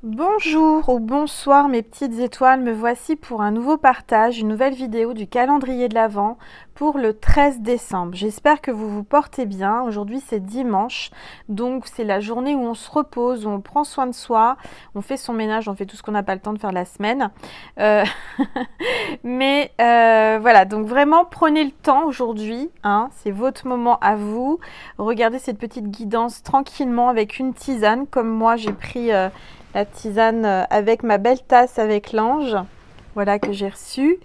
Bonjour ou bonsoir mes petites étoiles, me voici pour un nouveau partage, une nouvelle vidéo du calendrier de l'Avent pour le 13 décembre. J'espère que vous vous portez bien. Aujourd'hui c'est dimanche, donc c'est la journée où on se repose, où on prend soin de soi, on fait son ménage, on fait tout ce qu'on n'a pas le temps de faire la semaine. Euh, voilà, donc vraiment prenez le temps aujourd'hui, hein, c'est votre moment à vous. Regardez cette petite guidance tranquillement avec une tisane, comme moi j'ai pris... la tisane avec ma belle tasse avec l'ange, voilà, que j'ai reçue.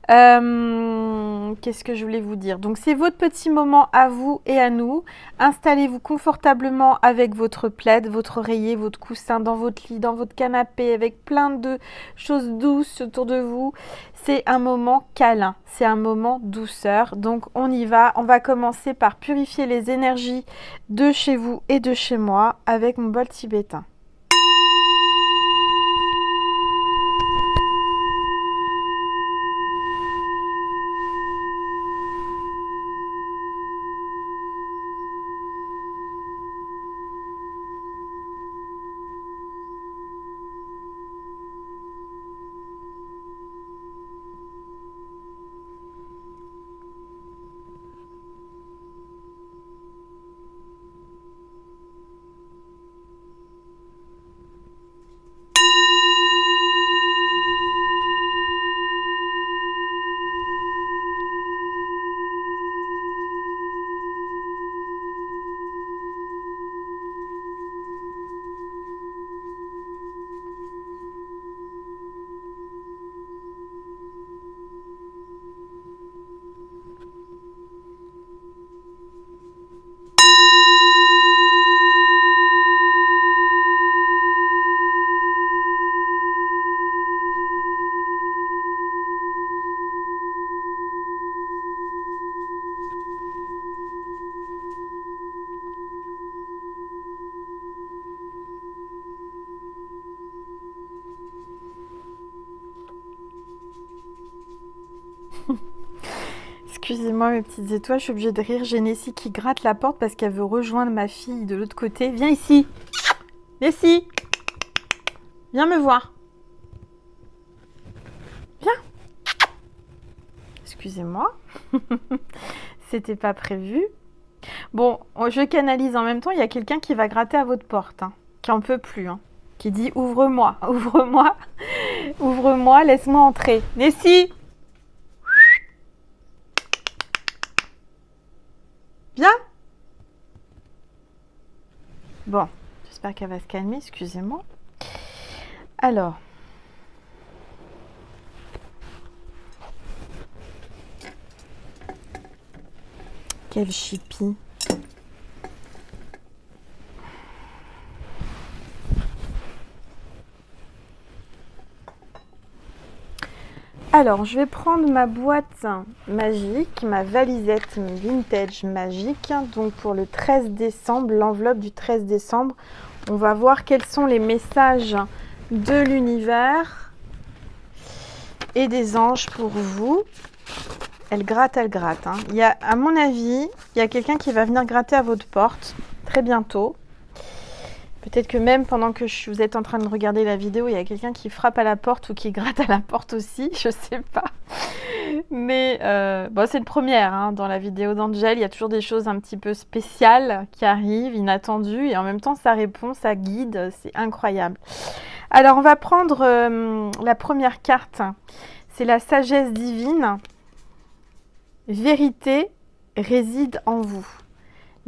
Qu'est-ce que je voulais vous dire? Donc c'est votre petit moment à vous et à nous. Installez-vous confortablement avec votre plaid, votre oreiller, votre coussin dans votre lit, dans votre canapé, avec plein de choses douces autour de vous. C'est un moment câlin, c'est un moment douceur. Donc on y va. On va commencer par purifier les énergies de chez vous et de chez moi avec mon bol tibétain. Excusez-moi mes petites étoiles, je suis obligée de rire. J'ai Nessie qui gratte la porte parce qu'elle veut rejoindre ma fille de l'autre côté. Viens ici. Nessie, viens me voir. Viens. Excusez-moi. C'était pas prévu. Bon, je canalise en même temps. Il y a quelqu'un qui va gratter à votre porte, hein, qui en peut plus, hein, qui dit ouvre-moi, ouvre-moi, ouvre-moi, laisse-moi entrer. Nessie, viens. Bon, j'espère qu'elle va se calmer, excusez-moi. Alors, quel chipie. Alors, je vais prendre ma boîte magique, ma valisette vintage magique. Donc, pour le 13 décembre, l'enveloppe du 13 décembre, on va voir quels sont les messages de l'univers et des anges pour vous. Elle gratte, hein. Il y a, à mon avis, il y a quelqu'un qui va venir gratter à votre porte très bientôt. Peut-être que même pendant que vous êtes en train de regarder la vidéo, il y a quelqu'un qui frappe à la porte ou qui gratte à la porte aussi, je sais pas. Mais bon, c'est une première, hein, dans la vidéo d'Angel, il y a toujours des choses un petit peu spéciales qui arrivent, inattendues, et en même temps ça répond, ça guide, c'est incroyable. Alors on va prendre la première carte, c'est la sagesse divine. Vérité réside en vous.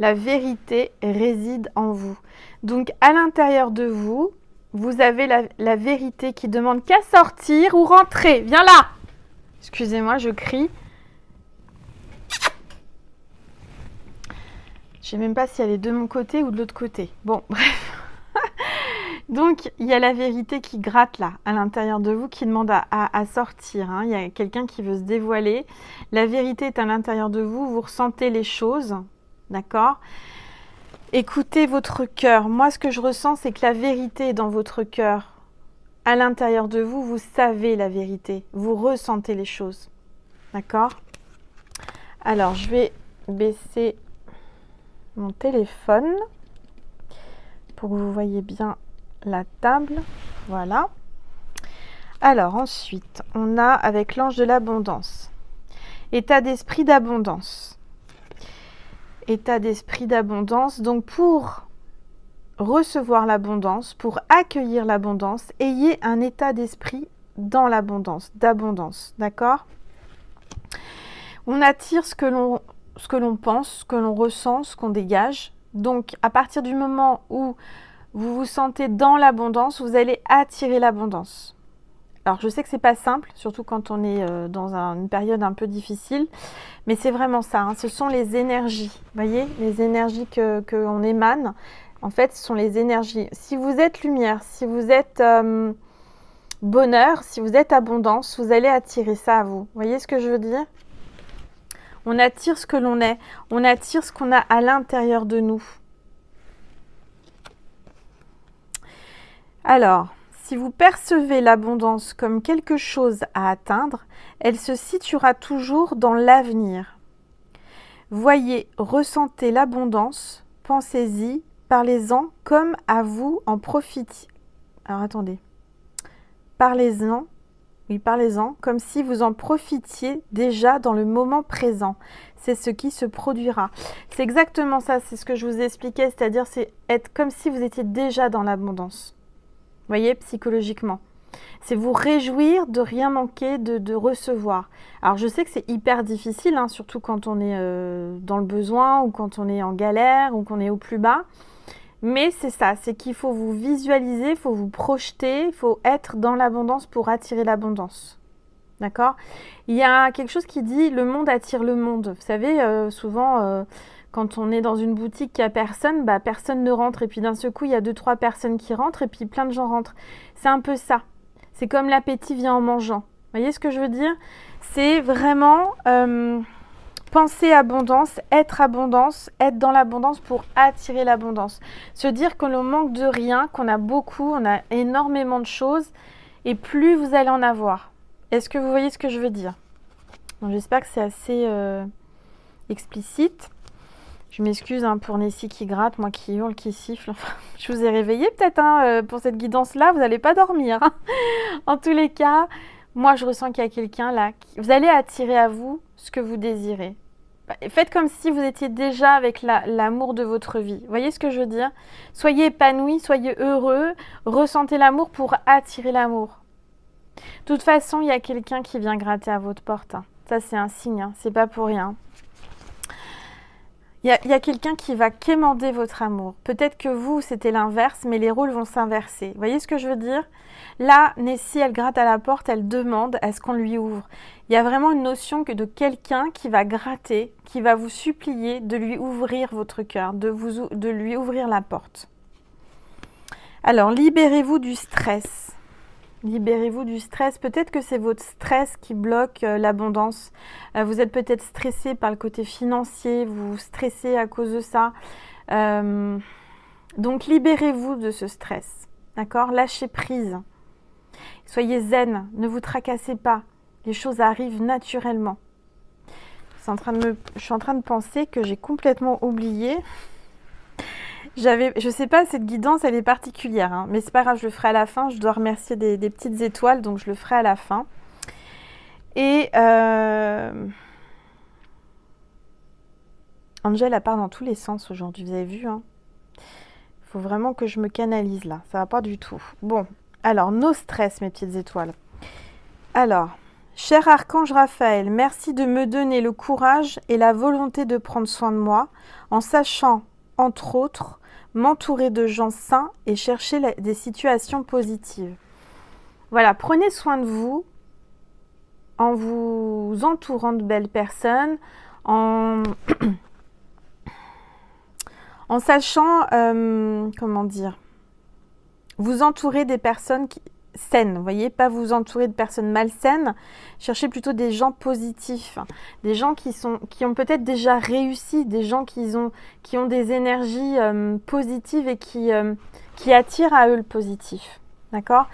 La vérité réside en vous. Donc, à l'intérieur de vous, vous avez la vérité qui demande qu'à sortir ou rentrer. Viens là! Excusez-moi, je crie. Je sais même pas si elle est de mon côté ou de l'autre côté. Bon, bref. Donc, il y a la vérité qui gratte là, à l'intérieur de vous, qui demande à sortir, hein. Il y a quelqu'un qui veut se dévoiler. La vérité est à l'intérieur de vous, vous ressentez les choses, d'accord? Écoutez votre cœur. Moi, ce que je ressens, c'est que la vérité est dans votre cœur. À l'intérieur de vous, vous savez la vérité. Vous ressentez les choses. D'accord? Alors, je vais baisser mon téléphone pour que vous voyez bien la table. Voilà. Alors ensuite, on a avec l'ange de l'abondance. État d'esprit d'abondance. État d'esprit d'abondance. Donc pour recevoir l'abondance, pour accueillir l'abondance, ayez un état d'esprit dans l'abondance, d'abondance. D'accord? On attire ce que l'on pense, ce que l'on ressent, ce qu'on dégage. Donc à partir du moment où vous vous sentez dans l'abondance, vous allez attirer l'abondance. Alors, je sais que c'est pas simple, surtout quand on est dans une période un peu difficile, mais c'est vraiment ça. Hein. Ce sont les énergies, vous voyez, les énergies qu'on émane. En fait, ce sont les énergies. Si vous êtes lumière, si vous êtes bonheur, si vous êtes abondance, vous allez attirer ça à vous. Vous voyez ce que je veux dire? On attire ce que l'on est, on attire ce qu'on a à l'intérieur de nous. Alors, si vous percevez l'abondance comme quelque chose à atteindre, elle se situera toujours dans l'avenir. Voyez, ressentez l'abondance, pensez-y, parlez-en comme à vous en profitiez. Alors attendez. Parlez-en, comme si vous en profitiez déjà dans le moment présent. C'est ce qui se produira. C'est exactement ça, c'est ce que je vous expliquais, c'est-à-dire c'est être comme si vous étiez déjà dans l'abondance. Vous voyez, psychologiquement. C'est vous réjouir de rien manquer, de recevoir. Alors, je sais que c'est hyper difficile, hein, surtout quand on est dans le besoin ou quand on est en galère ou qu'on est au plus bas. Mais c'est ça, c'est qu'il faut vous visualiser, il faut vous projeter, il faut être dans l'abondance pour attirer l'abondance. D'accord? Il y a quelque chose qui dit « le monde attire le monde ». Vous savez, souvent... quand on est dans une boutique qui a personne, bah personne ne rentre. Et puis d'un seul coup, il y a 2-3 personnes qui rentrent et puis plein de gens rentrent. C'est un peu ça. C'est comme l'appétit vient en mangeant. Vous voyez ce que je veux dire? C'est vraiment penser abondance, être dans l'abondance pour attirer l'abondance. Se dire que l'on manque de rien, qu'on a beaucoup, on a énormément de choses. Et plus vous allez en avoir. Est-ce que vous voyez ce que je veux dire? Bon, j'espère que c'est assez explicite. Je m'excuse hein, pour Nessie qui gratte, moi qui hurle, qui siffle. Enfin, je vous ai réveillé peut-être hein, pour cette guidance-là. Vous n'allez pas dormir. Hein. En tous les cas, moi je ressens qu'il y a quelqu'un là. Vous allez attirer à vous ce que vous désirez. Faites comme si vous étiez déjà avec l'amour de votre vie. Vous voyez ce que je veux dire? Soyez épanoui, soyez heureux. Ressentez l'amour pour attirer l'amour. De toute façon, il y a quelqu'un qui vient gratter à votre porte. Hein. Ça, c'est un signe. Hein. C'est pas pour rien. Il y a quelqu'un qui va quémander votre amour. Peut-être que vous, c'était l'inverse, mais les rôles vont s'inverser. Vous voyez ce que je veux dire? Là, Nessie, elle gratte à la porte, elle demande à ce qu'on lui ouvre. Il y a vraiment une notion de quelqu'un qui va gratter, qui va vous supplier de lui ouvrir votre cœur, de lui ouvrir la porte. Alors, libérez-vous du stress. Libérez-vous du stress. Peut-être que c'est votre stress qui bloque l'abondance. Vous êtes peut-être stressé par le côté financier, vous stressez à cause de ça. Donc, libérez-vous de ce stress. D'accord? Lâchez prise. Soyez zen. Ne vous tracassez pas. Les choses arrivent naturellement. Je suis en train de penser que j'ai complètement oublié. Je sais pas, cette guidance, elle est particulière, hein, mais c'est pas grave, je le ferai à la fin. Je dois remercier des petites étoiles, donc je le ferai à la fin. Et Angel, elle part dans tous les sens aujourd'hui, vous avez vu, hein. Il faut vraiment que je me canalise là, ça va pas du tout. Bon, alors, no stress, mes petites étoiles. Alors, cher archange Raphaël, merci de me donner le courage et la volonté de prendre soin de moi, en sachant, entre autres, m'entourer de gens sains et chercher des situations positives. Voilà, prenez soin de vous en vous entourant de belles personnes, en sachant, comment dire, vous entourer des personnes saines, vous voyez, pas vous entourer de personnes malsaines, cherchez plutôt des gens positifs, des gens qui ont peut-être déjà réussi, des gens qui ont des énergies positives et qui attirent à eux le positif, d'accord?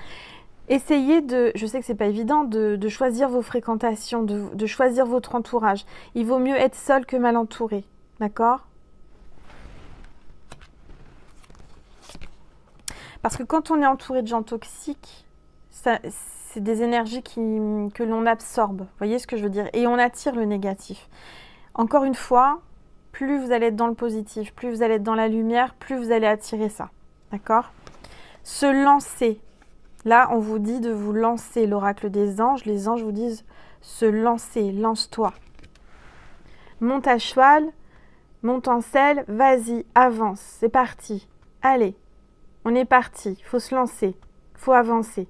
Essayez je sais que c'est pas évident, de choisir vos fréquentations, de choisir votre entourage. Il vaut mieux être seul que mal entouré, d'accord? Parce que quand on est entouré de gens toxiques, c'est des énergies que l'on absorbe. Vous voyez ce que je veux dire? Et on attire le négatif. Encore une fois, plus vous allez être dans le positif, plus vous allez être dans la lumière, plus vous allez attirer ça. D'accord? Se lancer. Là, on vous dit de vous lancer. L'oracle des anges, les anges vous disent se lancer, lance-toi. Monte à cheval, monte en selle, vas-y, avance, c'est parti. Allez, on est parti, il faut se lancer, il faut avancer.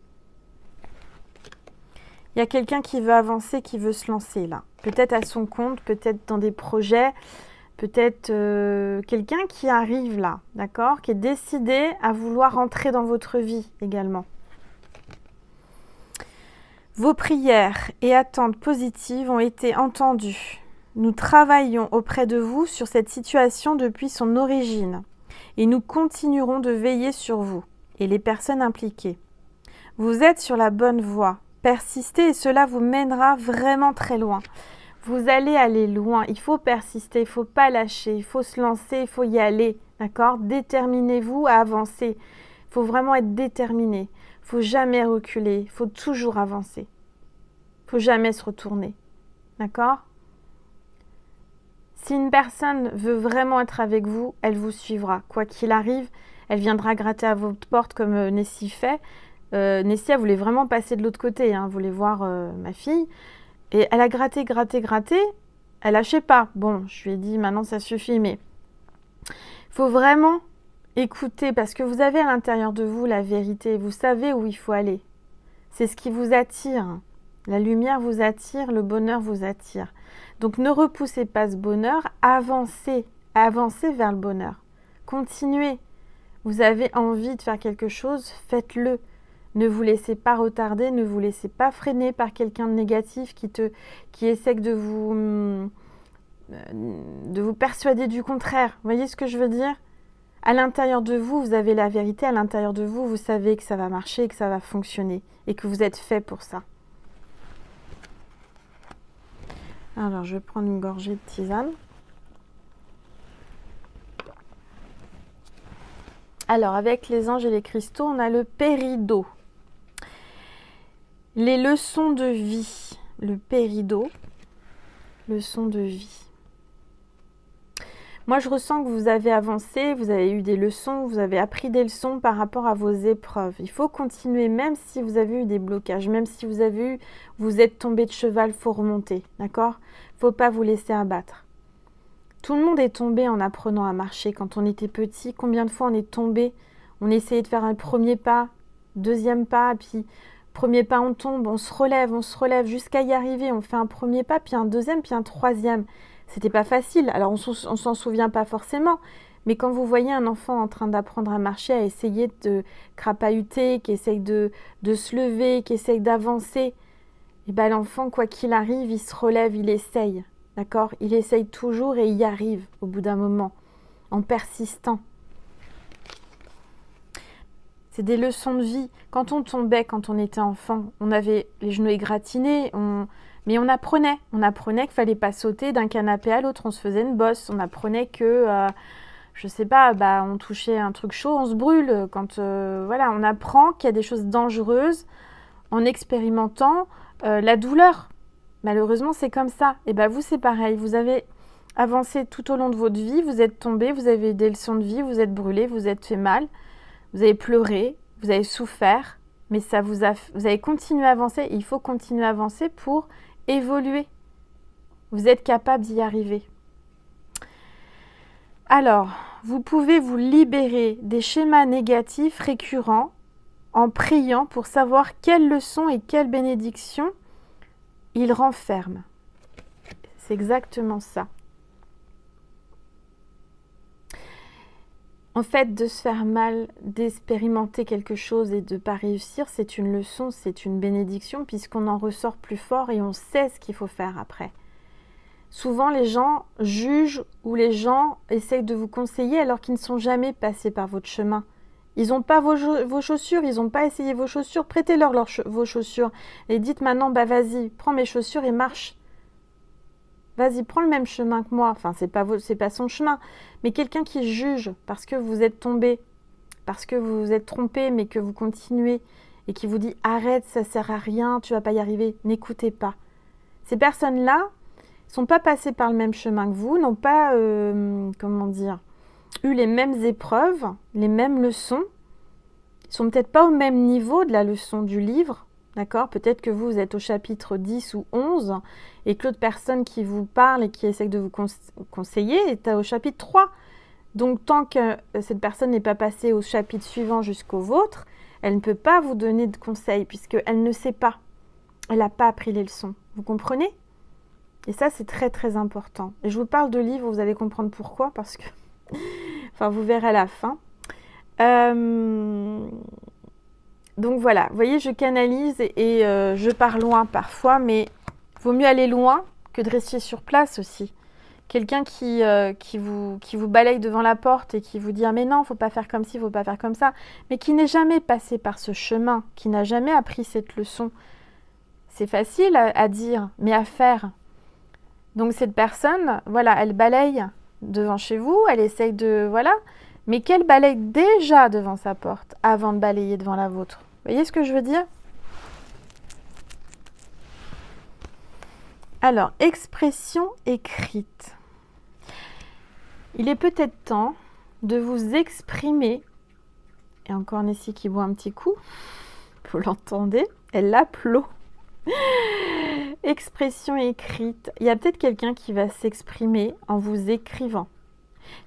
Il y a quelqu'un qui veut avancer, qui veut se lancer là. Peut-être à son compte, peut-être dans des projets, peut-être quelqu'un qui arrive là, d'accord, qui est décidé à vouloir entrer dans votre vie également. Vos prières et attentes positives ont été entendues. Nous travaillons auprès de vous sur cette situation depuis son origine et nous continuerons de veiller sur vous et les personnes impliquées. Vous êtes sur la bonne voie. Persistez et cela vous mènera vraiment très loin. Vous allez aller loin. Il faut persister, il ne faut pas lâcher, il faut se lancer, il faut y aller. D'accord? Déterminez-vous à avancer. Il faut vraiment être déterminé. Il ne faut jamais reculer. Il faut toujours avancer. Il ne faut jamais se retourner. D'accord? Si une personne veut vraiment être avec vous, elle vous suivra. Quoi qu'il arrive, elle viendra gratter à votre porte comme Nessie fait. Nessie, elle voulait vraiment passer de l'autre côté. Elle voulait voir ma fille. Et elle a gratté. Elle lâchait pas. Bon, je lui ai dit, maintenant ça suffit. Mais il faut vraiment écouter parce que vous avez à l'intérieur de vous la vérité. Vous savez où il faut aller. C'est ce qui vous attire. La lumière vous attire, le bonheur vous attire. Donc ne repoussez pas ce bonheur, avancez vers le bonheur. Continuez. Vous avez envie de faire quelque chose, faites-le. Ne vous laissez pas retarder, ne vous laissez pas freiner par quelqu'un de négatif qui essaie de vous persuader du contraire. Vous voyez ce que je veux dire? À l'intérieur de vous, vous avez la vérité. À l'intérieur de vous, vous savez que ça va marcher, que ça va fonctionner et que vous êtes fait pour ça. Alors, je vais prendre une gorgée de tisane. Alors, avec les anges et les cristaux, on a le péridot. Les leçons de vie. Le péridot, leçons de vie. Moi, je ressens que vous avez avancé, vous avez eu des leçons, vous avez appris des leçons par rapport à vos épreuves. Il faut continuer, même si vous avez eu des blocages, même si vous êtes tombé de cheval, il faut remonter, d'accord? Il ne faut pas vous laisser abattre. Tout le monde est tombé en apprenant à marcher. Quand on était petit, combien de fois on est tombé? On essayait de faire un premier pas, deuxième pas, puis premier pas on tombe, on se relève jusqu'à y arriver. On fait un premier pas, puis un deuxième, puis un troisième. C'était pas facile, alors on s'en souvient pas forcément, mais quand vous voyez un enfant en train d'apprendre à marcher, à essayer de crapahuter, qui essaye de se lever, qui essaye d'avancer, et ben l'enfant, quoi qu'il arrive, il se relève, il essaye, d'accord? Il essaye toujours et il y arrive au bout d'un moment, en persistant. C'est des leçons de vie. Quand on tombait, quand on était enfant, on avait les genoux égratignés, mais on apprenait qu'il fallait pas sauter d'un canapé à l'autre, on se faisait une bosse, on apprenait que, je sais pas, on touchait un truc chaud, on se brûle. Voilà, on apprend qu'il y a des choses dangereuses en expérimentant la douleur. Malheureusement, c'est comme ça. Et vous, c'est pareil. Vous avez avancé tout au long de votre vie, vous êtes tombé, vous avez eu des leçons de vie, vous êtes brûlé, vous êtes fait mal, vous avez pleuré, vous avez souffert, mais vous avez continué à avancer. Et il faut continuer à avancer pour évoluer. Vous êtes capable d'y arriver. Alors, vous pouvez vous libérer des schémas négatifs récurrents en priant pour savoir quelles leçons et quelles bénédictions ils renferment. C'est exactement ça. En fait, de se faire mal, d'expérimenter quelque chose et de ne pas réussir, c'est une leçon, c'est une bénédiction puisqu'on en ressort plus fort et on sait ce qu'il faut faire après. Souvent, les gens jugent ou les gens essayent de vous conseiller alors qu'ils ne sont jamais passés par votre chemin. Ils n'ont pas vos chaussures, ils n'ont pas essayé vos chaussures. Prêtez-leur vos chaussures et dites maintenant, vas-y, prends mes chaussures et marche. Vas-y, prends le même chemin que moi. Enfin, c'est pas son chemin. Mais quelqu'un qui juge parce que vous êtes tombé, parce que vous vous êtes trompé, mais que vous continuez et qui vous dit « Arrête, ça sert à rien, tu vas pas y arriver », n'écoutez pas. Ces personnes-là ne sont pas passées par le même chemin que vous, n'ont pas, comment dire, eu les mêmes épreuves, les mêmes leçons. Ils ne sont peut-être pas au même niveau de la leçon du livre, d'accord? Peut-être que vous êtes au chapitre 10 ou 11 et que l'autre personne qui vous parle et qui essaie de vous conseiller est au chapitre 3. Donc, tant que cette personne n'est pas passée au chapitre suivant jusqu'au vôtre, elle ne peut pas vous donner de conseils puisqu'elle ne sait pas. Elle n'a pas appris les leçons. Vous comprenez? Et ça, c'est très, très important. Et je vous parle de livres, vous allez comprendre pourquoi, parce que... enfin, vous verrez à la fin. Donc voilà, vous voyez, je canalise et je pars loin parfois, mais il vaut mieux aller loin que de rester sur place aussi. Quelqu'un qui vous balaye devant la porte et qui vous dit « Ah mais non, il ne faut pas faire comme ci, il ne faut pas faire comme ça », mais qui n'est jamais passé par ce chemin, qui n'a jamais appris cette leçon. C'est facile à dire, mais à faire. Donc cette personne, voilà, elle balaye devant chez vous, elle essaye de... Voilà, mais qu'elle balaye déjà devant sa porte avant de balayer devant la vôtre. Vous voyez ce que je veux dire? Alors, expression écrite. Il est peut-être temps de vous exprimer. Et encore Nessie qui boit un petit coup. Vous l'entendez? Elle l'applaudit. Expression écrite. Il y a peut-être quelqu'un qui va s'exprimer en vous écrivant.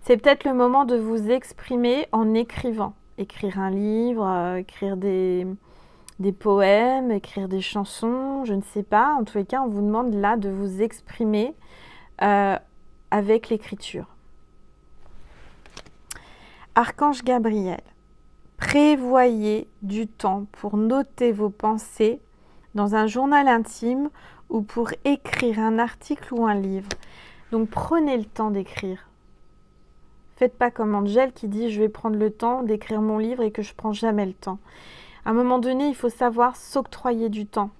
C'est peut-être le moment de vous exprimer en écrivant. Écrire un livre, écrire des poèmes, écrire des chansons, je ne sais pas. En tous les cas, on vous demande là de vous exprimer avec l'écriture. Archange Gabriel, prévoyez du temps pour noter vos pensées dans un journal intime ou pour écrire un article ou un livre. Donc prenez le temps d'écrire. Faites pas comme Angèle qui dit « je vais prendre le temps d'écrire mon livre » et que je prends jamais le temps. À un moment donné, il faut savoir s'octroyer du temps.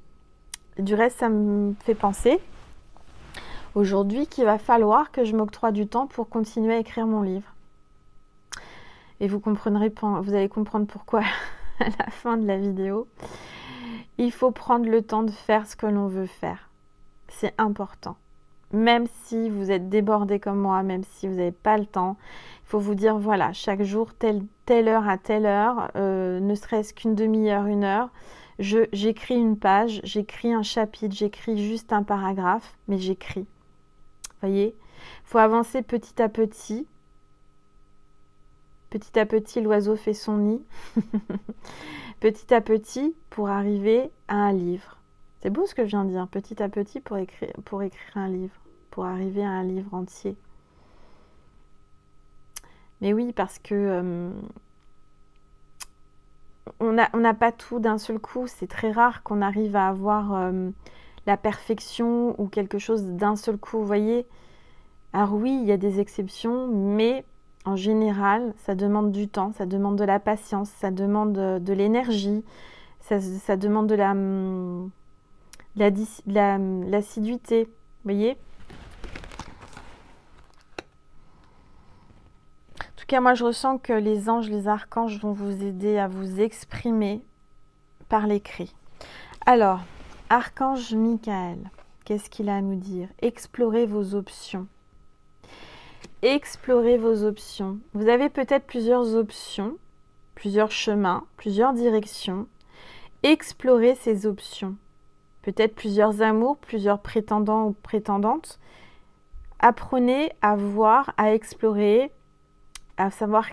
Du reste, ça me fait penser aujourd'hui qu'il va falloir que je m'octroie du temps pour continuer à écrire mon livre. Et vous allez comprendre pourquoi à la fin de la vidéo. Il faut prendre le temps de faire ce que l'on veut faire. C'est important. Même si vous êtes débordé comme moi, même si vous n'avez pas le temps, il faut vous dire, voilà, chaque jour, telle heure à telle heure, ne serait-ce qu'une demi-heure, une heure, j'écris une page, j'écris un chapitre, j'écris juste un paragraphe, mais j'écris. Vous voyez? Il faut avancer petit à petit. Petit à petit, l'oiseau fait son nid. Petit à petit, pour arriver à un livre. C'est beau ce que je viens de dire, petit à petit pour écrire un livre, pour arriver à un livre entier. Mais oui, parce que on n'a pas tout d'un seul coup. C'est très rare qu'on arrive à avoir la perfection ou quelque chose d'un seul coup, vous voyez. Alors oui, il y a des exceptions, mais en général, ça demande du temps, ça demande de la patience, ça demande de l'énergie, ça demande de l'assiduité, vous voyez. En tout cas, moi, je ressens que les anges, les archanges vont vous aider à vous exprimer par l'écrit. Alors, archange Michael, qu'est-ce qu'il a à nous dire? Explorez vos options. Explorez vos options. Vous avez peut-être plusieurs options, plusieurs chemins, plusieurs directions. Explorez ces options. Peut-être plusieurs amours, plusieurs prétendants ou prétendantes. Apprenez à voir, à explorer, à savoir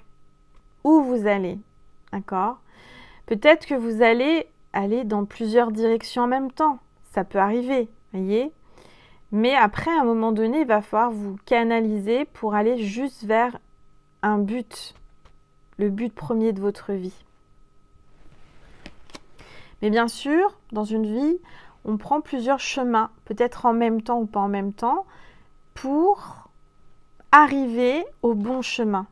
où vous allez. D'accord? Peut-être que vous allez aller dans plusieurs directions en même temps. Ça peut arriver, voyez? Mais après, à un moment donné, il va falloir vous canaliser pour aller juste vers un but, le but premier de votre vie. Mais bien sûr, dans une vie, on prend plusieurs chemins, peut-être en même temps ou pas en même temps, pour arriver au bon chemin.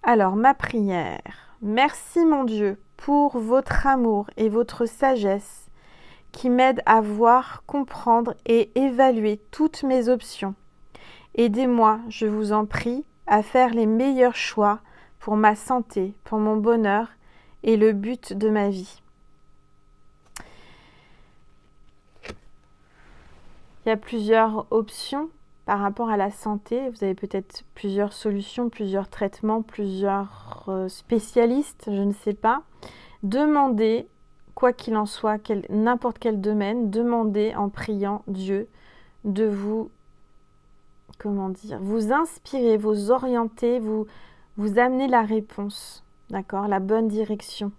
Alors, ma prière. Merci mon Dieu pour votre amour et votre sagesse qui m'aide à voir, comprendre et évaluer toutes mes options. Aidez-moi, je vous en prie, à faire les meilleurs choix pour ma santé, pour mon bonheur et le but de ma vie. Il y a plusieurs options par rapport à la santé. Vous avez peut-être plusieurs solutions, plusieurs traitements, plusieurs spécialistes, je ne sais pas. Demandez, quoi qu'il en soit, n'importe quel domaine, demandez en priant Dieu de vous, vous inspirer, vous orienter, vous amener la réponse, d'accord, la bonne direction.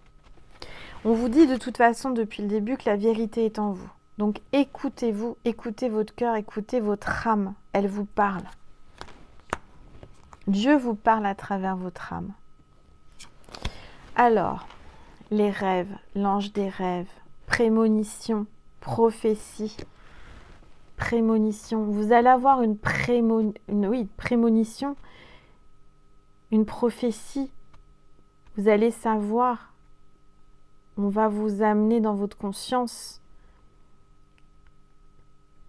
On vous dit de toute façon depuis le début que la vérité est en vous. Donc écoutez-vous, écoutez votre cœur, écoutez votre âme, elle vous parle. Dieu vous parle à travers votre âme. Alors, les rêves, l'ange des rêves, prémonition, prophétie, prémonition. Vous allez avoir une prémonition, une prophétie. Vous allez savoir, on va vous amener dans votre conscience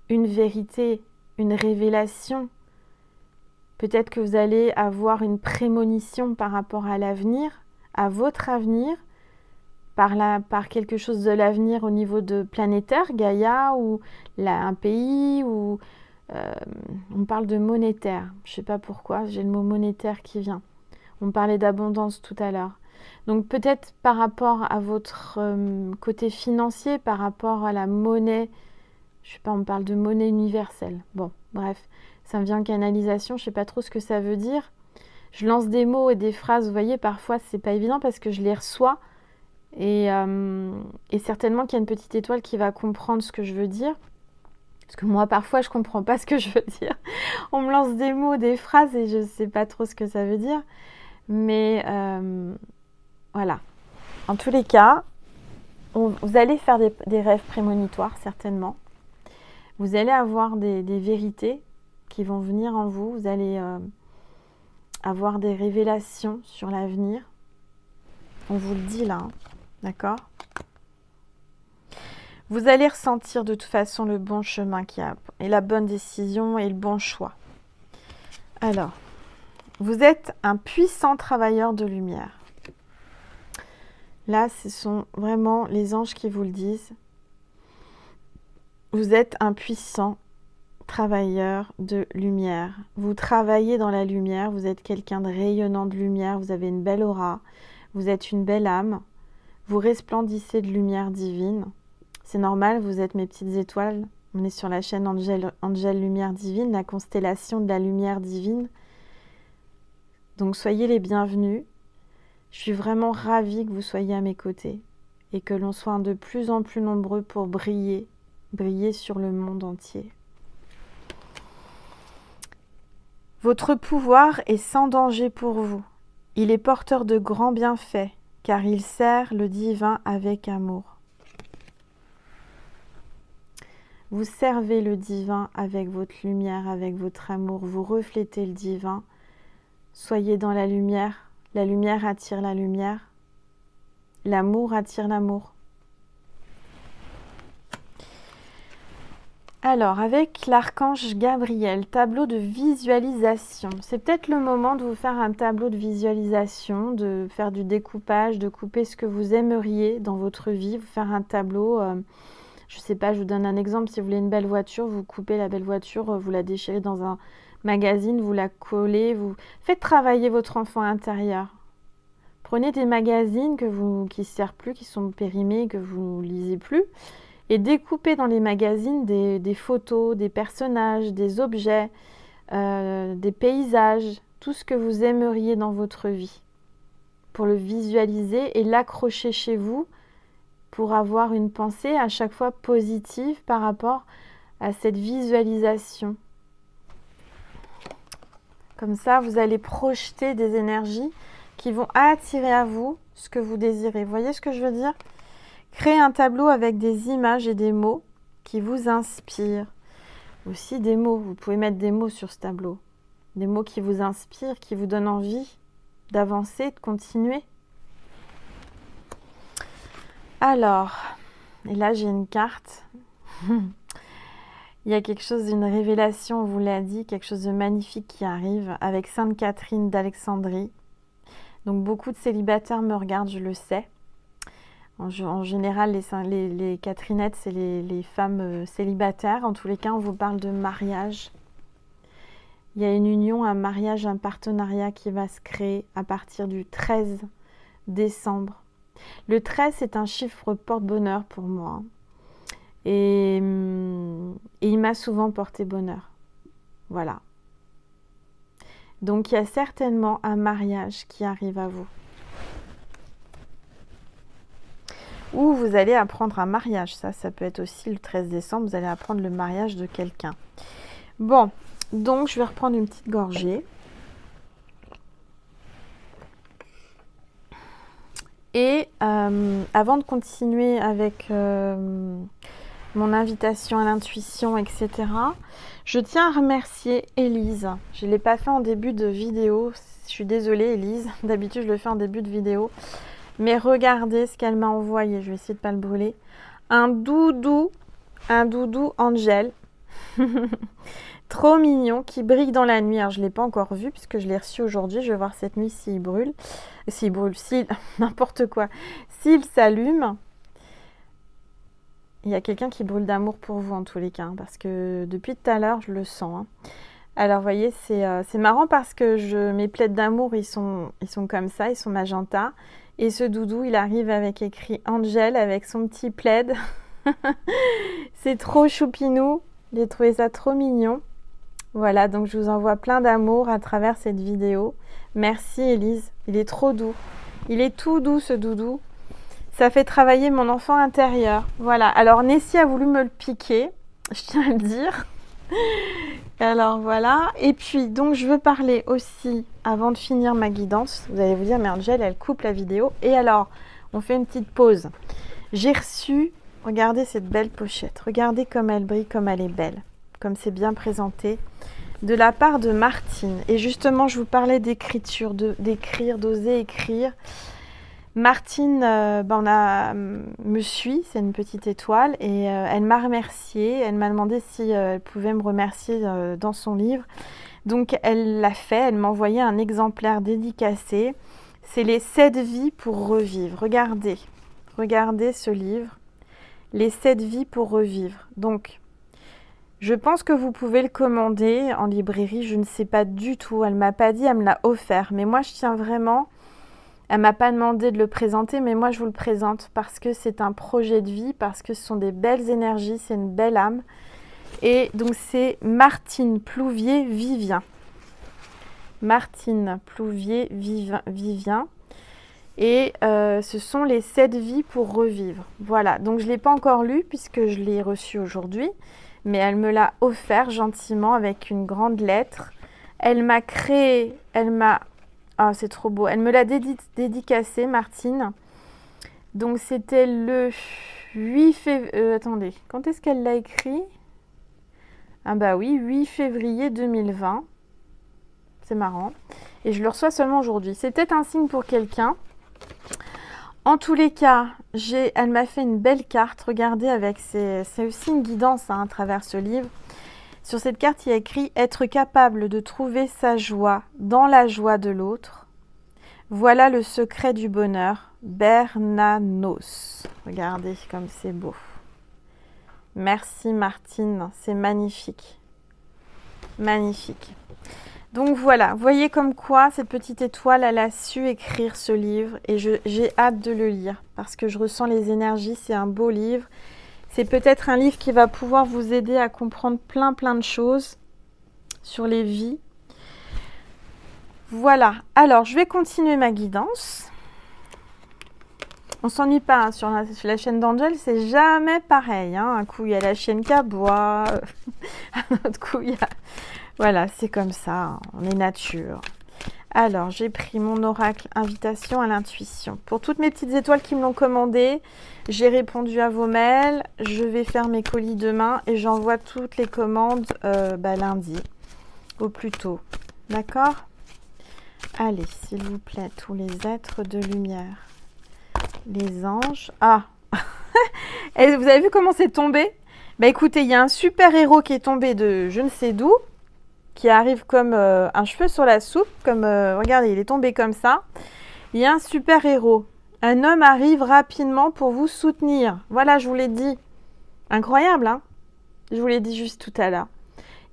une vérité, une révélation. Peut-être que vous allez avoir une prémonition par rapport à l'avenir, à votre avenir, par quelque chose de l'avenir au niveau de planétaire, Gaïa, ou un pays, ou on parle de monétaire. Je ne sais pas pourquoi, j'ai le mot monétaire qui vient. On parlait d'abondance tout à l'heure. Donc peut-être par rapport à votre côté financier, par rapport à la monnaie, je sais pas, on parle de monnaie universelle. Bon, bref, ça me vient en canalisation, je sais pas trop ce que ça veut dire. Je lance des mots et des phrases, vous voyez, parfois c'est pas évident parce que je les reçois et certainement qu'il y a une petite étoile qui va comprendre ce que je veux dire. Parce que moi, parfois, je comprends pas ce que je veux dire. On me lance des mots, des phrases et je sais pas trop ce que ça veut dire. Mais voilà. En tous les cas, vous allez faire des rêves prémonitoires, certainement. Vous allez avoir des vérités qui vont venir en vous. Vous allez avoir des révélations sur l'avenir. On vous le dit là, hein, d'accord ? Vous allez ressentir de toute façon le bon chemin et la bonne décision et le bon choix. Alors, vous êtes un puissant travailleur de lumière. Là, ce sont vraiment les anges qui vous le disent. Vous êtes un puissant travailleur de lumière. Vous travaillez dans la lumière, vous êtes quelqu'un de rayonnant de lumière, vous avez une belle aura, vous êtes une belle âme, vous resplendissez de lumière divine. C'est normal, vous êtes mes petites étoiles. On est sur la chaîne Angèle Lumière Divine, la constellation de la lumière divine. Donc soyez les bienvenus. Je suis vraiment ravie que vous soyez à mes côtés et que l'on soit de plus en plus nombreux pour briller sur le monde entier. Votre pouvoir est sans danger pour vous. Il est porteur de grands bienfaits, car il sert le divin avec amour. Vous servez le divin avec votre lumière, avec votre amour. Vous reflétez le divin. Soyez dans la lumière. La lumière attire la lumière. L'amour attire l'amour. Alors, avec l'archange Gabriel, tableau de visualisation. C'est peut-être le moment de vous faire un tableau de visualisation, de faire du découpage, de couper ce que vous aimeriez dans votre vie, vous faire un tableau. Je ne sais pas, je vous donne un exemple. Si vous voulez une belle voiture, vous coupez la belle voiture, vous la déchirez dans un magazine, vous la collez, vous faites travailler votre enfant intérieur. Prenez des magazines qui ne servent plus, qui sont périmés, que vous ne lisez plus, et découpez dans les magazines des photos, des personnages, des objets, des paysages, tout ce que vous aimeriez dans votre vie, pour le visualiser et l'accrocher chez vous, pour avoir une pensée à chaque fois positive par rapport à cette visualisation. Comme ça, vous allez projeter des énergies qui vont attirer à vous ce que vous désirez. Vous voyez ce que je veux dire ? Créez un tableau avec des images et des mots qui vous inspirent. Aussi des mots, vous pouvez mettre des mots sur ce tableau. Des mots qui vous inspirent, qui vous donnent envie d'avancer, de continuer. Alors, et là j'ai une carte. Il y a quelque chose d'une révélation, on vous l'a dit, quelque chose de magnifique qui arrive avec Sainte Catherine d'Alexandrie. Donc beaucoup de célibataires me regardent, je le sais. En général, les Catherinettes, c'est les femmes célibataires. En tous les cas, on vous parle de mariage. Il y a une union, un mariage, un partenariat qui va se créer à partir du 13 décembre. Le 13, c'est un chiffre porte-bonheur pour moi. Et il m'a souvent porté bonheur. Voilà. Donc, il y a certainement un mariage qui arrive à vous. Ou vous allez apprendre un mariage. Ça peut être aussi le 13 décembre. Vous allez apprendre le mariage de quelqu'un. Bon, donc je vais reprendre une petite gorgée. Et avant de continuer avec mon invitation à l'intuition, etc., je tiens à remercier Élise. Je ne l'ai pas fait en début de vidéo. Je suis désolée, Élise. D'habitude, je le fais en début de vidéo. Mais regardez ce qu'elle m'a envoyé. Je vais essayer de ne pas le brûler. Un doudou Angel. Trop mignon, qui brille dans la nuit. Alors, je ne l'ai pas encore vu puisque je l'ai reçu aujourd'hui. Je vais voir cette nuit s'il brûle. S'il brûle, n'importe quoi. S'il s'allume. Il y a quelqu'un qui brûle d'amour pour vous en tous les cas. Hein, parce que depuis tout à l'heure, je le sens. Hein. Alors, vous voyez, c'est marrant parce que mes plaids d'amour, ils sont comme ça. Ils sont magenta. Et ce doudou, il arrive avec écrit Angel avec son petit plaid. C'est trop choupinou. J'ai trouvé ça trop mignon. Voilà, donc je vous envoie plein d'amour à travers cette vidéo. Merci Élise, il est trop doux. Il est tout doux ce doudou. Ça fait travailler mon enfant intérieur. Voilà, alors Nessie a voulu me le piquer, je tiens à le dire. Alors voilà, et puis donc je veux parler aussi, avant de finir ma guidance, vous allez vous dire, mais Angel, elle coupe la vidéo. Et alors, on fait une petite pause. J'ai reçu, regardez cette belle pochette, regardez comme elle brille, comme elle est belle, comme c'est bien présenté, de la part de Martine. Et justement, je vous parlais d'écriture, d'écrire, d'oser écrire. Martine me suit, c'est une petite étoile, et elle m'a remerciée. Elle m'a demandé si elle pouvait me remercier dans son livre. Donc, elle l'a fait. Elle m'a envoyé un exemplaire dédicacé. C'est les 7 vies pour revivre. Regardez ce livre. Les 7 vies pour revivre. Donc, je pense que vous pouvez le commander en librairie. Je ne sais pas du tout. Elle ne m'a pas dit, elle me l'a offert. Mais moi, je tiens vraiment... Elle ne m'a pas demandé de le présenter, mais moi, je vous le présente parce que c'est un projet de vie, parce que ce sont des belles énergies, c'est une belle âme. Et donc, c'est Martine Plouvier-Vivien. Martine Plouvier-Vivien. Et ce sont les 7 vies pour revivre. Voilà, donc je ne l'ai pas encore lu puisque je l'ai reçu aujourd'hui. Mais elle me l'a offert gentiment avec une grande lettre. Elle m'a créé, ah, c'est trop beau. Elle me l'a dédicacé, Martine. Donc, c'était le 8 février... attendez, quand est-ce qu'elle l'a écrit? Ah bah oui, 8 février 2020. C'est marrant. Et je le reçois seulement aujourd'hui. C'est peut-être un signe pour quelqu'un. En tous les cas, elle m'a fait une belle carte. Regardez, c'est aussi une guidance hein, à travers ce livre. Sur cette carte, il y a écrit « Être capable de trouver sa joie dans la joie de l'autre. Voilà le secret du bonheur. Bernanos. » Regardez comme c'est beau. Merci Martine, c'est magnifique. Magnifique. Donc voilà, voyez comme quoi cette petite étoile, elle a su écrire ce livre et j'ai hâte de le lire parce que je ressens les énergies, c'est un beau livre. C'est peut-être un livre qui va pouvoir vous aider à comprendre plein de choses sur les vies. Voilà, alors je vais continuer ma guidance. On s'ennuie pas hein, sur la chaîne d'Angel, c'est jamais pareil. Hein. Un coup, il y a la chienne qui aboie, un autre coup, il y a... Voilà, c'est comme ça, on est nature. Alors, j'ai pris mon oracle invitation à l'intuition. Pour toutes mes petites étoiles qui me l'ont commandé, j'ai répondu à vos mails. Je vais faire mes colis demain et j'envoie toutes les commandes lundi, au plus tôt. D'accord? Allez, s'il vous plaît, tous les êtres de lumière. Les anges. Ah! Et vous avez vu comment c'est tombé? Bah écoutez, il y a un super-héros qui est tombé de je ne sais d'où, qui arrive comme un cheveu sur la soupe, comme regardez, il est tombé comme ça. Il y a un super-héros. Un homme arrive rapidement pour vous soutenir. Voilà, je vous l'ai dit. Incroyable, hein? Je vous l'ai dit juste tout à l'heure.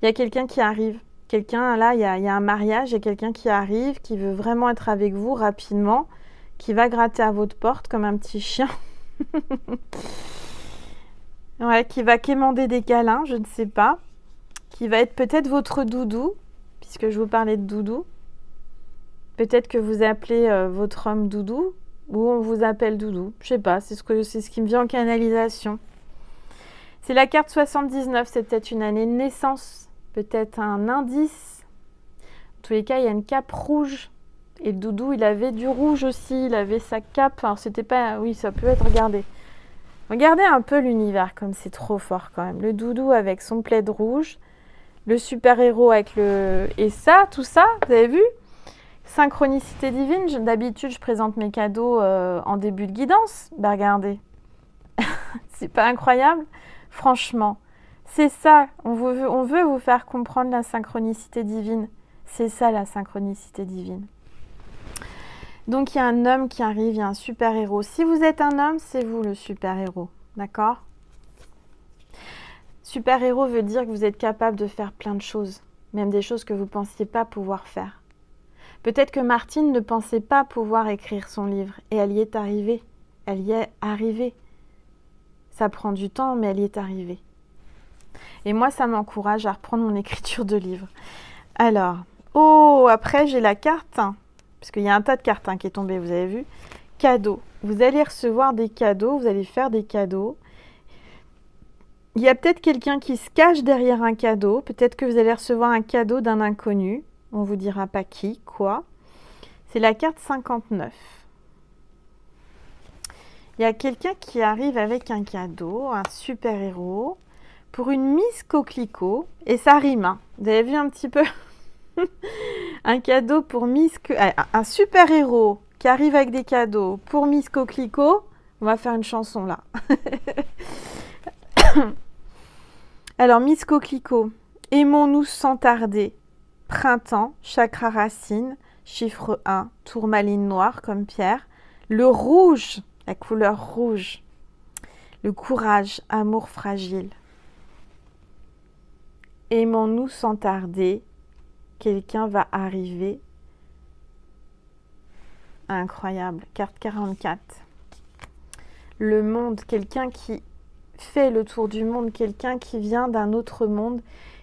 Il y a quelqu'un qui arrive. Quelqu'un, là, il y a un mariage, il y a quelqu'un qui arrive, qui veut vraiment être avec vous rapidement, qui va gratter à votre porte comme un petit chien. Ouais, qui va quémander des câlins, je ne sais pas. Qui va être peut-être votre doudou, puisque je vous parlais de doudou. Peut-être que vous appelez votre homme doudou, ou on vous appelle doudou. Je sais pas, c'est ce qui me vient en canalisation. C'est la carte 79, c'est peut-être une année de naissance, peut-être un indice. En tous les cas, il y a une cape rouge. Et le doudou, il avait du rouge aussi, il avait sa cape. Alors, c'était pas... Oui, ça peut être, regardez. Regardez un peu l'univers, comme c'est trop fort quand même. Le doudou avec son plaid rouge, le super-héros avec le... Et ça, tout ça, vous avez vu? Synchronicité divine, d'habitude, je présente mes cadeaux en début de guidance. Bah, regardez. C'est pas incroyable? Franchement, c'est ça. On veut vous faire comprendre la synchronicité divine. C'est ça, la synchronicité divine. Donc, il y a un homme qui arrive, il y a un super-héros. Si vous êtes un homme, c'est vous le super-héros. D'accord? Super-héros veut dire que vous êtes capable de faire plein de choses. Même des choses que vous ne pensiez pas pouvoir faire. Peut-être que Martine ne pensait pas pouvoir écrire son livre. Et elle y est arrivée. Elle y est arrivée. Ça prend du temps, mais elle y est arrivée. Et moi, ça m'encourage à reprendre mon écriture de livre. Alors, oh, après, j'ai la carte... Parce qu'il y a un tas de cartes qui est tombé, vous avez vu. Cadeaux. Vous allez recevoir des cadeaux, vous allez faire des cadeaux. Il y a peut-être quelqu'un qui se cache derrière un cadeau. Peut-être que vous allez recevoir un cadeau d'un inconnu. On ne vous dira pas qui, quoi. C'est la carte 59. Il y a quelqu'un qui arrive avec un cadeau, un super-héros, pour une Miss Coquelicot. Et ça rime, hein. Vous avez vu un petit peu? Un cadeau pour Miss... Un super-héros qui arrive avec des cadeaux pour Miss Coquelicot. On va faire une chanson là. Alors, Miss Coquelicot. Aimons-nous sans tarder. Printemps, chakra racine, chiffre 1, tourmaline noire comme pierre. Le rouge, la couleur rouge. Le courage, amour fragile. Aimons-nous sans tarder. Quelqu'un va arriver. Incroyable. Carte 44. Le monde, quelqu'un qui fait le tour du monde, quelqu'un qui vient d'un autre monde,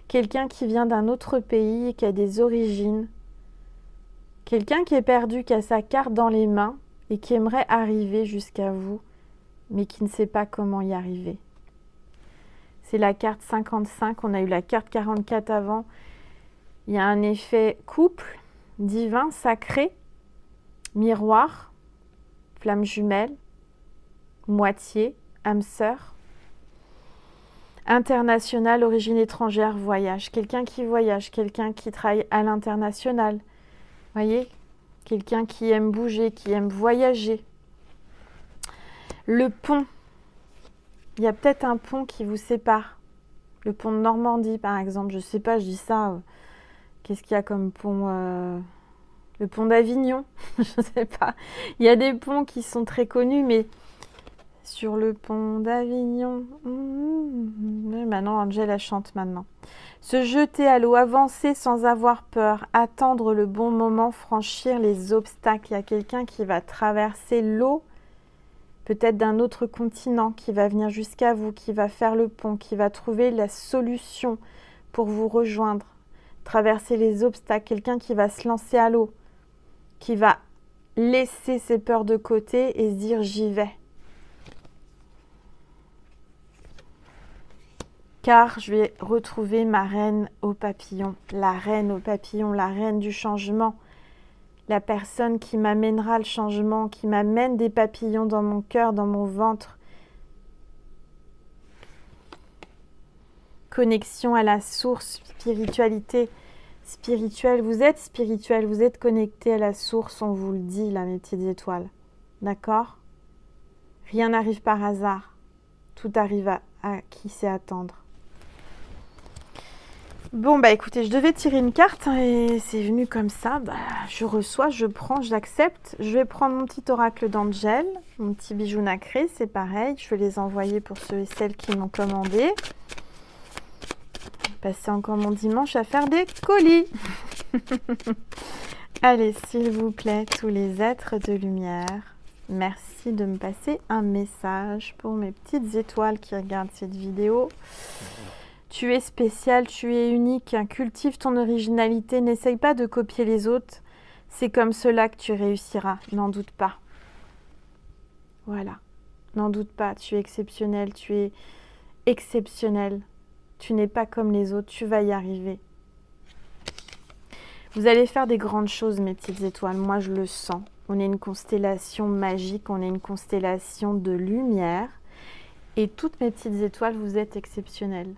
quelqu'un qui vient d'un autre pays, qui a des origines, quelqu'un qui est perdu, qui a sa carte dans les mains et qui aimerait arriver jusqu'à vous, mais qui ne sait pas comment y arriver. C'est la carte 55, on a eu la carte 44 avant. Il y a un effet couple, divin, sacré, miroir, flamme jumelle, moitié, âme sœur, international, origine étrangère, voyage. Quelqu'un qui voyage, quelqu'un qui travaille à l'international. Voyez, quelqu'un qui aime bouger, qui aime voyager. Le pont. Il y a peut-être un pont qui vous sépare. Le pont de Normandie, par exemple. Je ne sais pas, je dis ça. Qu'est-ce qu'il y a comme pont Le pont d'Avignon, je ne sais pas. Il y a des ponts qui sont très connus, mais sur le pont d'Avignon... Maintenant, Angèle, elle chante maintenant. Se jeter à l'eau, avancer sans avoir peur, attendre le bon moment, franchir les obstacles. Il y a quelqu'un qui va traverser l'eau, peut-être d'un autre continent, qui va venir jusqu'à vous, qui va faire le pont, qui va trouver la solution pour vous rejoindre. Traverser les obstacles, quelqu'un qui va se lancer à l'eau, qui va laisser ses peurs de côté et se dire j'y vais. Car je vais retrouver ma reine aux papillons, la reine du changement, la personne qui m'amènera le changement, qui m'amène des papillons dans mon cœur, dans mon ventre. Connexion à la source, spiritualité spirituelle. Vous êtes spirituel, vous êtes connecté à la source, on vous le dit là, mes petites étoiles. D'accord? Rien n'arrive par hasard. Tout arrive à qui sait attendre. Bon, bah écoutez, je devais tirer une carte hein, et c'est venu comme ça. Bah, je reçois, je prends, j'accepte. Je vais prendre mon petit oracle d'Angel, mon petit bijou nacré, c'est pareil. Je vais les envoyer pour ceux et celles qui m'ont commandé. Passer encore mon dimanche à faire des colis. Allez, s'il vous plaît, tous les êtres de lumière, merci de me passer un message pour mes petites étoiles qui regardent cette vidéo. Tu es spécial, tu es unique, cultive ton originalité, n'essaye pas de copier les autres. C'est comme cela que tu réussiras, n'en doute pas. Voilà, n'en doute pas, tu es exceptionnel, tu es exceptionnel. Tu n'es pas comme les autres, tu vas y arriver. Vous allez faire des grandes choses, mes petites étoiles, moi je le sens. On est une constellation magique, on est une constellation de lumière. Et toutes mes petites étoiles, vous êtes exceptionnelles.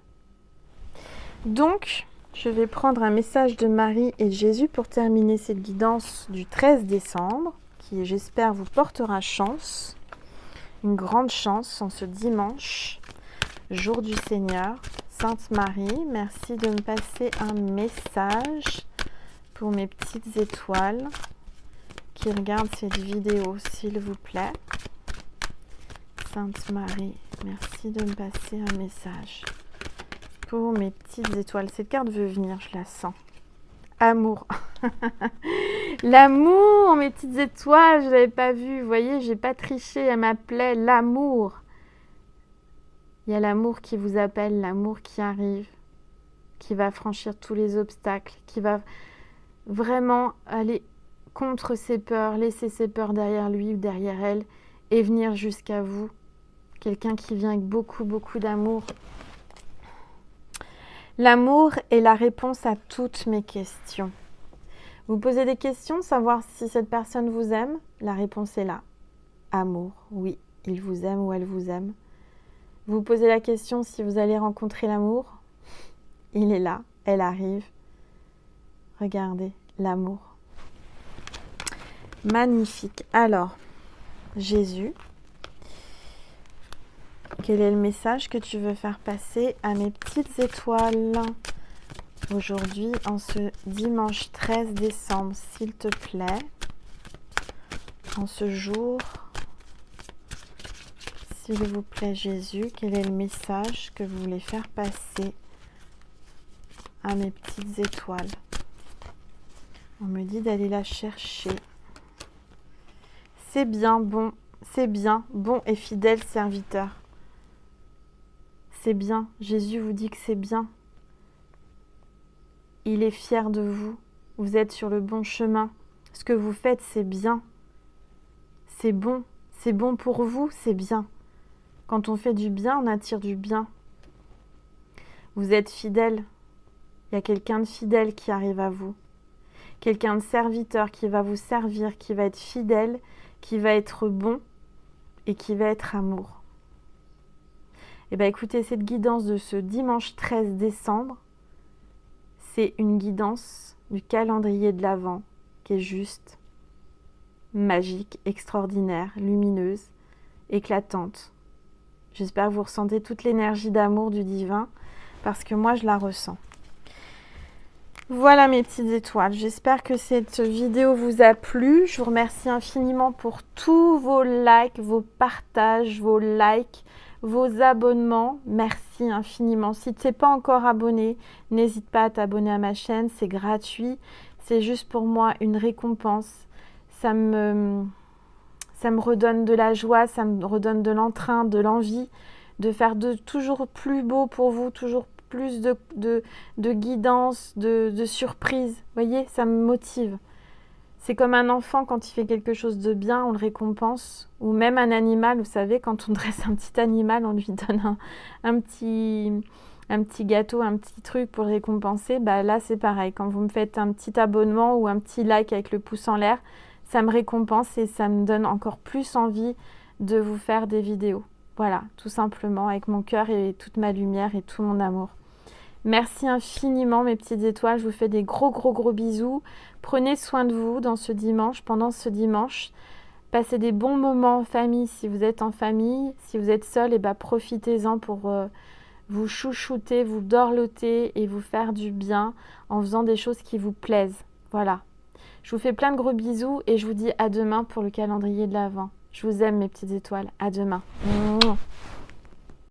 Donc, je vais prendre un message de Marie et Jésus pour terminer cette guidance du 13 décembre, qui, j'espère, vous portera chance, une grande chance en ce dimanche, jour du Seigneur. Sainte Marie, merci de me passer un message pour mes petites étoiles qui regardent cette vidéo, s'il vous plaît. Sainte Marie, merci de me passer un message. Pour mes petites étoiles. Cette carte veut venir, je la sens. Amour. L'amour, mes petites étoiles, je ne l'avais pas vu. Vous voyez, j'ai pas triché, elle m'appelait l'amour. Il y a l'amour qui vous appelle, l'amour qui arrive, qui va franchir tous les obstacles, qui va vraiment aller contre ses peurs, laisser ses peurs derrière lui ou derrière elle et venir jusqu'à vous. Quelqu'un qui vient avec beaucoup, beaucoup d'amour. L'amour est la réponse à toutes mes questions. Vous posez des questions, savoir si cette personne vous aime, la réponse est là. Amour, oui, il vous aime ou elle vous aime. Vous posez la question si vous allez rencontrer l'amour, il est là, elle arrive. Regardez, l'amour. Magnifique. Alors, Jésus, quel est le message que tu veux faire passer à mes petites étoiles aujourd'hui, en ce dimanche 13 décembre, s'il te plaît, en ce jour, s'il vous plaît Jésus, quel est le message que vous voulez faire passer à mes petites étoiles? On me dit d'aller la chercher. C'est bien, bon et fidèle serviteur. C'est bien, Jésus vous dit que c'est bien. Il est fier de vous, vous êtes sur le bon chemin. Ce que vous faites, c'est bien. C'est bon pour vous, c'est bien. Quand on fait du bien, on attire du bien. Vous êtes fidèle. Il y a quelqu'un de fidèle qui arrive à vous. Quelqu'un de serviteur qui va vous servir, qui va être fidèle, qui va être bon et qui va être amour. Eh bien, écoutez, cette guidance de ce dimanche 13 décembre, c'est une guidance du calendrier de l'Avent qui est juste, magique, extraordinaire, lumineuse, éclatante. J'espère que vous ressentez toute l'énergie d'amour du divin parce que moi, je la ressens. Voilà mes petites étoiles, j'espère que cette vidéo vous a plu. Je vous remercie infiniment pour tous vos likes, vos partages, vos likes, vos abonnements. Merci infiniment. Si tu n'es pas encore abonné, n'hésite pas à t'abonner à ma chaîne, c'est gratuit. C'est juste pour moi une récompense. Ça me redonne de la joie, ça me redonne de l'entrain, de l'envie de faire de toujours plus beau pour vous, toujours plus de guidance, de surprise. Vous voyez, ça me motive. C'est comme un enfant, quand il fait quelque chose de bien, on le récompense. Ou même un animal, vous savez, quand on dresse un petit animal, on lui donne un petit gâteau, un petit truc pour le récompenser. Bah, là, c'est pareil. Quand vous me faites un petit abonnement ou un petit like avec le pouce en l'air, ça me récompense et ça me donne encore plus envie de vous faire des vidéos. Voilà, tout simplement, avec mon cœur et toute ma lumière et tout mon amour. Merci infiniment mes petites étoiles, je vous fais des gros bisous. Prenez soin de vous dans ce dimanche, pendant ce dimanche. Passez des bons moments en famille si vous êtes en famille. Si vous êtes seul, profitez-en pour vous chouchouter, vous dorloter et vous faire du bien en faisant des choses qui vous plaisent. Voilà. Je vous fais plein de gros bisous et je vous dis à demain pour le calendrier de l'Avent. Je vous aime mes petites étoiles. À demain. Mouah.